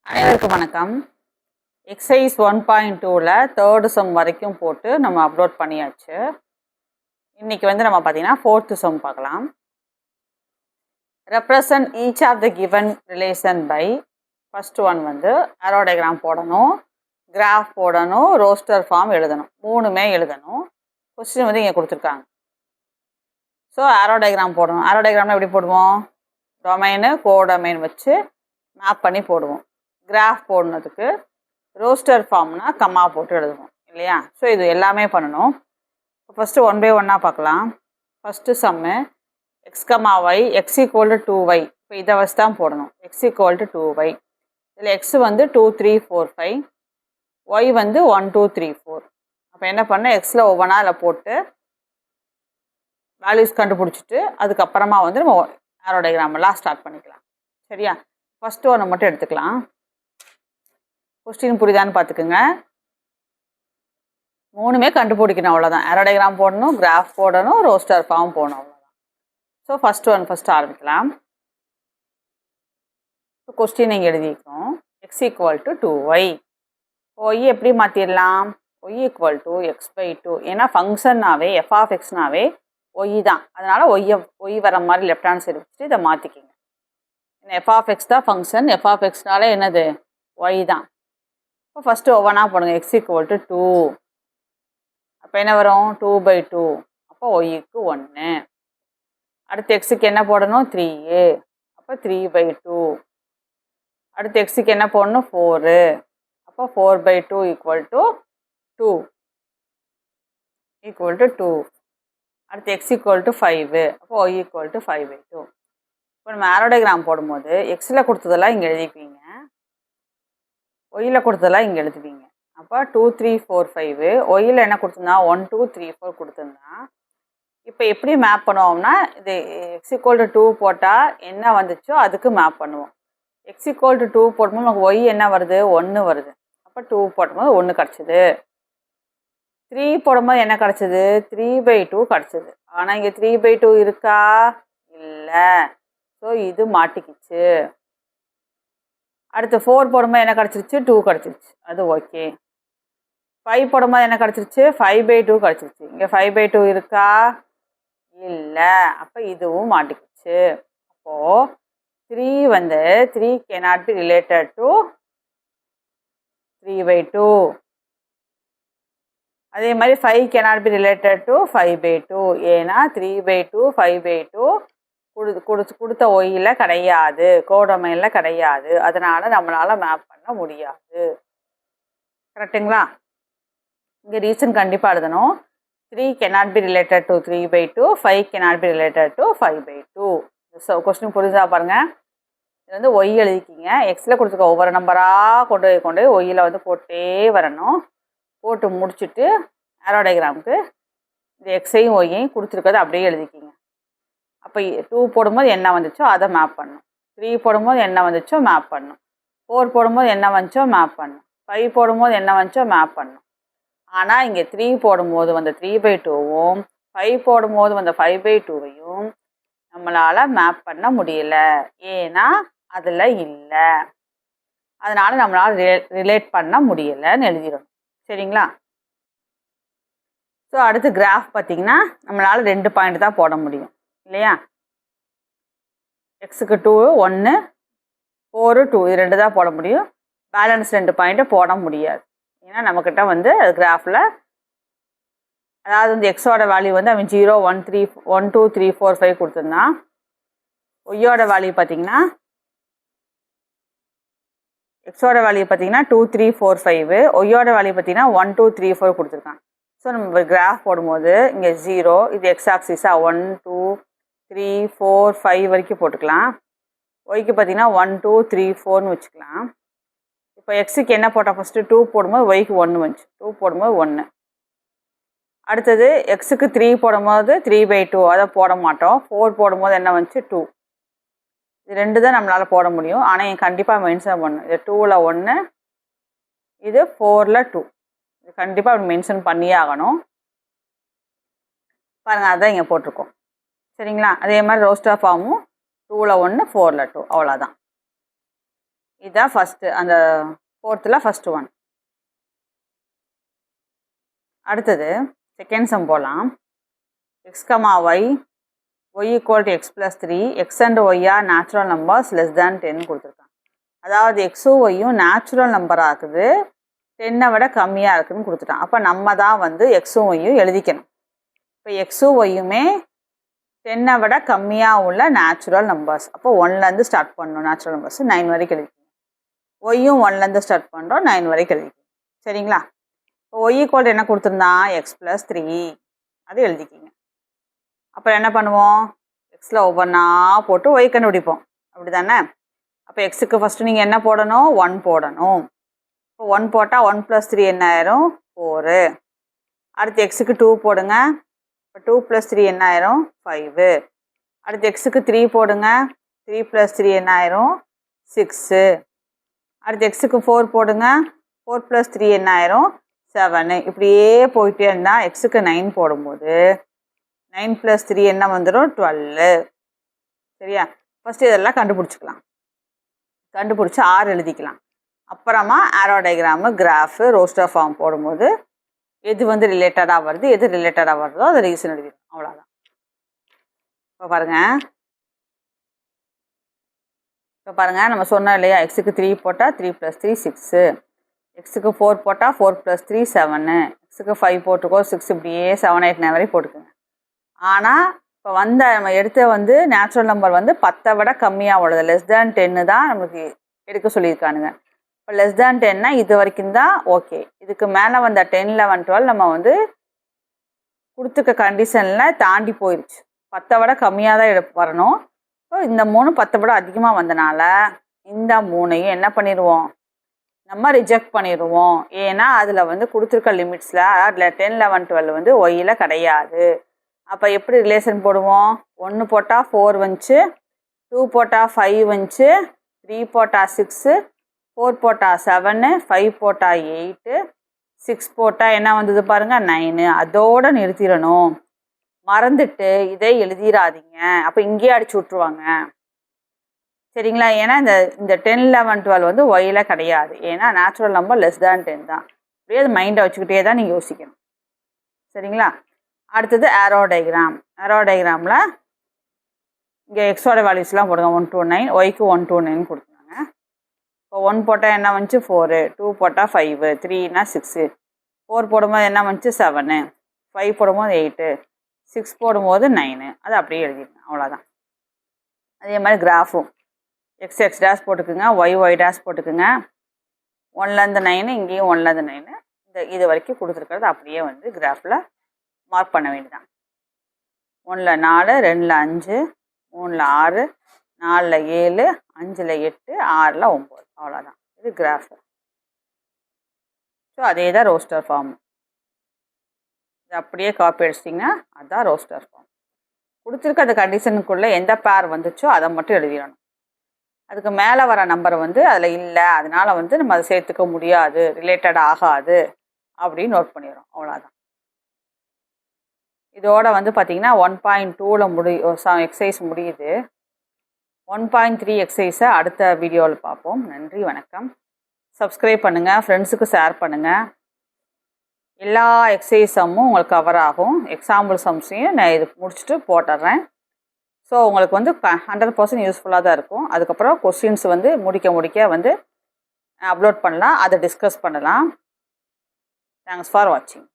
அனைவருக்கும் வணக்கம். Exercise 1.2ல third some வரைக்கும் போட்டு நம்ம அப்லோட் பண்ணியாச்சு. இன்னைக்கு நம்ம பார்த்தீங்கன்னா ஃபோர்த்து சம் பார்க்கலாம். Represent each of the given relation by first one arrow diagram போடணும், கிராஃப் போடணும், ரோஸ்டர் ஃபார்ம் எழுதணும். மூணுமே எழுதணும். கொஸ்டின் இங்கே கொடுத்துருக்காங்க. ஸோ ஆரோ டயக்ராம் போடணும். ஆரோ டயக்ராம்னா எப்படி போடுவோம்? டொமைனு கோடொமைன் வச்சு மேப் பண்ணி போடுவோம். கிராஃப் போடுறதுக்கு ரோஸ்டர் ஃபார்ம்னா கம்மா போட்டு எழுதுவோம் இல்லையா? ஸோ இது எல்லாமே பண்ணணும். ஃபஸ்ட்டு 1 by 1 பார்க்கலாம். First sum x comma y x equal to 2y. இப்போ இதை வச்சு தான் போடணும். X equal to 2y. இதில் எக்ஸ் 2 3 4 5, ஒய் 1 2 3 4. அப்போ என்ன பண்ண, எக்ஸில் ஒவ்வொன்றா அதில் போட்டு வேல்யூஸ் கண்டுபிடிச்சிட்டு அதுக்கப்புறமா நம்ம ஆரோ டயக்ராமெல்லாம் ஸ்டார்ட் பண்ணிக்கலாம். சரியா? ஃபஸ்ட்டு ஒன்று மட்டும் எடுத்துக்கலாம். கொஸ்டின் புரியுதான்னு பார்த்துக்குங்க. மூணுமே கண்டுபிடிக்கணும், அவ்வளோதான். ஆரோ டயக்ராம் போடணும், கிராஃப் போடணும், ரோஸ்டர் ஃபார்ம் போடணும், அவ்வளோதான். ஸோ ஃபஸ்ட்டு ஆரம்பிக்கலாம். கொஸ்டின் இங்கே எழுதிக்கிறோம். X equal to 2y. Y எப்படி மாற்றிடலாம்? Y equal to x/2. ஏன்னா ஃபங்க்ஷன்னாவே எஃப் ஆஃப் எக்ஸ்னாவே ஒய் தான். அதனால் ஒய் வர மாதிரி லெஃப்ட் ஹேண்ட் சைடு வச்சுட்டு இதை மாற்றிக்கிங்க. எஃப் ஆஃப் எக்ஸ் தான் ஃபங்க்ஷன். எஃப் ஆஃப் எக்ஸ்னாலே என்னது? ஒய் தான். இப்போ ஃபஸ்ட்டு ஒவ்வொன்றா போடுங்க. X equal to 2. அப்போ என்ன வரும்? 2/2. அப்போ ஒய்க்கு 1. அடுத்து எக்ஸுக்கு என்ன போடணும்? 3. அப்போ 3/2. அடுத்து எக்ஸுக்கு என்ன போடணும்? 4. அப்போ 4/2 ஈக்குவல் டு 2. அடுத்து எக்ஸ் ஈக்குவல் டு 5. அப்போ ஒய் ஈக்குவல் டு 5/2. இப்போ நம்ம ஆரோ டயக்ராம் போடும்போது எக்ஸில் கொடுத்ததெல்லாம் இங்கே எழுதிக்குவீங்க, ஒய்யில் கொடுத்ததெல்லாம் இங்கே எழுதுவீங்க. அப்போ 2 3 4 5, ஒய்யில் என்ன கொடுத்துருந்தா 1 2 3 4 கொடுத்துருந்தா. இப்போ எப்படி மேப் பண்ணுவோம்னா, இது எக்ஸ் ஈக்குவல் டு 2 போட்டால் என்ன வந்துச்சோ அதுக்கு மேப் பண்ணுவோம். எக்ஸ் ஈக்குவல் டு 2 போடும்போது நமக்கு ஒய் என்ன வருது? 1 வருது. அப்போ 2 போடும்போது 1 கிடச்சிது. 3 போடும்போது என்ன கிடச்சிது? 3/2 கிடச்சிது. ஆனால் இங்கே 3/2 இருக்கா? இல்லை. ஸோ இது மாட்டிக்கிச்சு. அடுத்து 4 போடும்போது என்ன கிடச்சிருச்சு? 2 கிடச்சிருச்சு. அது ஓகே. 5 போடும்போது என்ன கிடச்சிருச்சு? 5/2 கிடச்சிருச்சு. இங்கே 5/2 இருக்கா? இல்லை. அப்போ இதுவும் மாட்டிக்கிச்சு. அப்போது 3 cannot be related to 3/2. அதே மாதிரி 5 cannot be related to 5/2. ஏன்னா 3/2 5/2 கொடுத்த ஒய்யில் கிடையாது, கோடொமைனில் கிடையாது. அதனால் நம்மளால் மேப் பண்ண முடியாது. கரெக்டுங்களா? இங்கே ரீசன் கண்டிப்பாக எழுதணும். 3 cannot be related to 3/2, 5 cannot be related to 5/2. So question புரிஞ்சா பாருங்கள். இது ஒய் எழுதிக்கிங்க. எக்ஸில் கொடுத்துருக்க ஒவ்வொரு நம்பராக கொண்டு போய் ஒய்யில் போட்டே வரணும். போட்டு முடிச்சுட்டு ஆரோ டயக்ராமுக்கு இந்த எக்ஸையும் ஒய்யையும் கொடுத்துருக்கதை அப்படியே எழுதிக்கிங்க. அப்போ 2 போடும்போது என்ன வந்துச்சோ அதை மேப் பண்ணணும். 3 போடும்போது என்ன வந்துச்சோ மேப் பண்ணணும். 4 போடும்போது என்ன வந்துச்சோ மேப் பண்ணணும். 5 போடும்போது என்ன வந்துச்சோ மேப் பண்ணணும். ஆனால் இங்கே 3 போடும்போது 3/2வும் 5 போடும்போது 5/2வையும் நம்மளால் மேப் பண்ண முடியல. ஏன்னா அதில் இல்லை. அதனால் நம்மளால் ரிலேட் பண்ண முடியலைன்னு எழுதிடணும். சரிங்களா? ஸோ அடுத்து கிராஃப் பார்த்திங்கன்னா நம்மளால் 2 பாயிண்ட் தான் போட முடியும் இல்லையா? எக்ஸுக்கு 2 1 4 2 இது 2 தான் போட முடியும். பேலன்ஸ் 2 பாயிண்ட்டை போட முடியாது. ஏன்னா நம்மக்கிட்ட அது கிராஃபில் அதாவது எக்ஸோட வேல்யூ அவன் 0 1 3 1 2 3 4 5 கொடுத்துருந்தான். ஒய்யோட வேல்யூ பார்த்திங்கன்னா எக்ஸோட வேல்யூ பார்த்திங்கன்னா 2 3 4 5, ஒய்யோட வேல்யூ பார்த்திங்கன்னா 1 2 3 4 கொடுத்துருக்கான். ஸோ நம்ம கிராஃப் போடும்போது இங்கே 0, இது எக்ஸ் ஆக்சிஸாக 1 2 3 4 5 வரைக்கும் போட்டுக்கலாம். ஒய்க்கு பார்த்திங்கன்னா 1 2 3 4ன்னு வச்சுக்கலாம். இப்போ எக்ஸுக்கு என்ன போட்டால் ஃபஸ்ட்டு 2 போடும்போது ஒய்க்கு 1 வந்துச்சு. 2 போடும்போது 1. அடுத்தது எக்ஸுக்கு 3 போடும்போது 3/2 அதை போட மாட்டோம். 4 போடும்போது என்ன வந்துச்சு? 2. இது 2 தான் நம்மளால் போட முடியும். ஆனால் கண்டிப்பாக மென்ஷன் பண்ணணும். இது 2ல் 1, இது 4ல் 2. இது கண்டிப்பாக அப்படி மென்ஷன் பண்ணியே ஆகணும். பாருங்கள், அதுதான் இங்கே போட்டிருக்கோம். சரிங்களா? அதே மாதிரி ரோஸ்டர் ஃபார்மும் 2ல் 1 4ல் 2 அவ்வளோதான். இதுதான் ஃபஸ்ட்டு, அந்த 4th ஃபஸ்ட்டு ஒன். அடுத்தது செகண்ட் சம் போகலாம். X comma y, y equal to x plus 3, x and y are natural numbers less than 10 கொடுத்துருக்காங்க. அதாவது எக்ஸும் ஒய்யும் நேச்சுரல் நம்பராக இருக்குது, 10 விட கம்மியாக இருக்குதுன்னு கொடுத்துட்டான். அப்போ நம்ம தான் வந்து எக்ஸும் ஒய்யும் எழுதிக்கணும். இப்போ எக்ஸும் ஒய்யுமே 10 விட கம்மியாக உள்ள நேச்சுரல் நம்பர்ஸ். அப்போ 1லேருந்து ஸ்டார்ட் பண்ணணும். நேச்சுரல் நம்பர்ஸ் 9 வரைக்கும் எழுதிக்கணும். ஒய்யும் 1லேருந்து ஸ்டார்ட் பண்ணுறோம், 9 வரைக்கும் எழுதிக்கணும். சரிங்களா? இப்போ ஒய் ஈக்குவல் என்ன கொடுத்துருந்தான்? எக்ஸ் ப்ளஸ் 3, அது எழுதிக்கிங்க. அப்புறம் என்ன பண்ணுவோம்? எக்ஸில் ஒவ்வொன்றா போட்டு ஒய் கண்டுபிடிப்போம். அப்படி தானே? அப்போ எக்ஸுக்கு ஃபஸ்ட்டு நீங்கள் என்ன போடணும்? 1 போடணும். இப்போ 1 போட்டால் 1 + 3 என்ன ஆயிரும்? 4. அடுத்து எக்ஸுக்கு 2 போடுங்க. இப்போ 2 + 3 என்ன ஆயிரும்? 5. அடுத்து எக்ஸுக்கு 3 போடுங்க. 3 + 3 என்ன ஆயிரும்? 6. அடுத்து எக்ஸுக்கு 4 போடுங்க. 4 + 3 என்ன ஆயிரும்? 7. இப்படியே போயிட்டே இருந்தால் எக்ஸுக்கு 9 போடும்போது 9 + 3 என்ன வந்துடும்? 12. சரியா? ஃபஸ்ட்டு இதெல்லாம் கண்டுபிடிச்சிக்கலாம். கண்டுபிடிச்சி 6 எழுதிக்கலாம். அப்புறமா ஆரோ டயக்ராமு, கிராஃபு, ரோஸ்டர் ஃபார்ம் போடும்போது எது வந்து ரிலேட்டடாக வருது, எது ரிலேட்டடாக வருதோ அதை ரீசன் எழுதிடும். அவ்வளோதான். இப்போ பாருங்கள், நம்ம சொன்னோம் இல்லையா, எக்ஸுக்கு 3 போட்டால் 3 + 3 6, எக்ஸுக்கு 4 போட்டால் 4 + 3 7, எக்ஸுக்கு 5 போட்டுக்கோ 6, இப்படியே 7, 8, 9 வரைக்கும் போட்டுக்குங்க. ஆனால் இப்போ நம்ம எடுத்த வந்து நேச்சுரல் நம்பர் வந்து 10 விட கம்மியாக உள்ளது, லெஸ் தேன் 10 தான் நமக்கு எடுக்க சொல்லியிருக்கானுங்க. இப்போ லெஸ் தேன் 10னா இது வரைக்கும் தான் ஓகே. இதுக்கு மேலே வந்த 10, 11, 12 நம்ம வந்து கொடுத்துருக்க கண்டிஷனில் தாண்டி போயிடுச்சு. 10 விட கம்மியாக தான் வரணும். ஸோ இந்த 3 10 விட அதிகமாக வந்தனால இந்த 3ஐயும் என்ன பண்ணிடுவோம்? நம்ம ரிஜெக்ட் பண்ணிடுவோம். ஏன்னா அதில் வந்து கொடுத்துருக்க லிமிட்ஸில் 10, 11, 12 வந்து ஒய்யில் கிடையாது. அப்போ எப்படி ரிலேஷன் போடுவோம்? 1 போட்டால் 4 வந்துச்சு, 2 போட்டால் 5 வந்துச்சு, 3 போட்டால் 6, 4 போட்டால் 7, 5 போட்டால் 8, 6 போட்டால் என்ன வந்தது பாருங்கள்? 9. அதோடு நிறுத்திடணும். மறந்துட்டு இதை எழுதிடாதீங்க. அப்போ இங்கேயே அடிச்சு விட்ருவாங்க. சரிங்களா? ஏன்னா இந்த 10, 11, 12 வந்து ஒய்யில் கிடையாது. ஏன்னா நேச்சுரல் நம்பர் லெஸ் தேன் 10 தான். அப்படியே அது மைண்டை வச்சுக்கிட்டே தான் நீங்கள் யோசிக்கணும். சரிங்களா? அடுத்தது ஆரோ டயக்ராம். ஆரோ டயக்ராமில் இங்கே எக்ஸோட வேல்யூஸ்லாம் போடுங்க. 1 to 9, ஒய்க்கு 1 to 9 கொடுத்தாங்க. இப்போ 1 போட்டால் என்ன வந்துச்சு? 4, 2 போட்டால் 5, 3னா 6, 4 போடும்போது என்ன வந்துச்சு? 7, 5 போடும்போது 8, 6 போடும்போது 9. அது அப்படியே எழுதிடுங்க. அவ்வளோதான். அதே மாதிரி கிராஃபும் எக்ஸ் டேஷ் போட்டுக்குங்க, ஒய் டேஷ் போட்டுக்குங்க. 1லேருந்து 9, இங்கேயும் 1லேருந்து 9, இது வரைக்கும் கொடுத்துருக்கிறது அப்படியே வந்து கிராஃபில் மார்க் பண்ண வேண்டியதான். 1ல் 4, 2ல் 5, 3ல் 6, 4ல் 7, 5ல் 8, 6ல் 9. அவ்வளோதான். இது கிராஃபு. ஸோ அதே தான் ரோஸ்டர் ஃபார்ம். இது அப்படியே காப்பி அடிச்சிட்டிங்கன்னா அதுதான் ரோஸ்டர் ஃபார்ம். கொடுத்துருக்க அந்த கண்டிஷனுக்குள்ளே எந்த பேர் வந்துச்சோ அதை மட்டும் எழுதிடணும். அதுக்கு மேலே வர நம்பர் வந்து அதில் இல்லை, அதனால் வந்து நம்ம அதை சேர்த்துக்க முடியாது, ரிலேட்டட் ஆகாது அப்படின்னு நோட் பண்ணிடுறோம். அவ்வளோதான். இதோட வந்து பார்த்திங்கன்னா 1.2ல் எக்ஸசைஸ் முடியுது. 1.3 எக்ஸசைஸை அடுத்த வீடியோவில் பார்ப்போம். நன்றி, வணக்கம். சப்ஸ்கிரைப் பண்ணுங்கள், ஃப்ரெண்ட்ஸுக்கு ஷேர் பண்ணுங்கள். எல்லா எக்ஸசைஸ் சம்மும் உங்களுக்கு கவர் ஆகும். எக்ஸாம்பிள் சம்ஸையும் நான் இது முடிச்சுட்டு போட்டுடுறேன். ஸோ உங்களுக்கு வந்து 100% யூஸ்ஃபுல்லாக தான் இருக்கும். அதுக்கப்புறம் கொஸ்டின்ஸ் வந்து முடிக்க வந்து அப்லோட் பண்ணலாம், அதை டிஸ்கஸ் பண்ணலாம். தேங்க்ஸ் ஃபார் வாட்சிங்.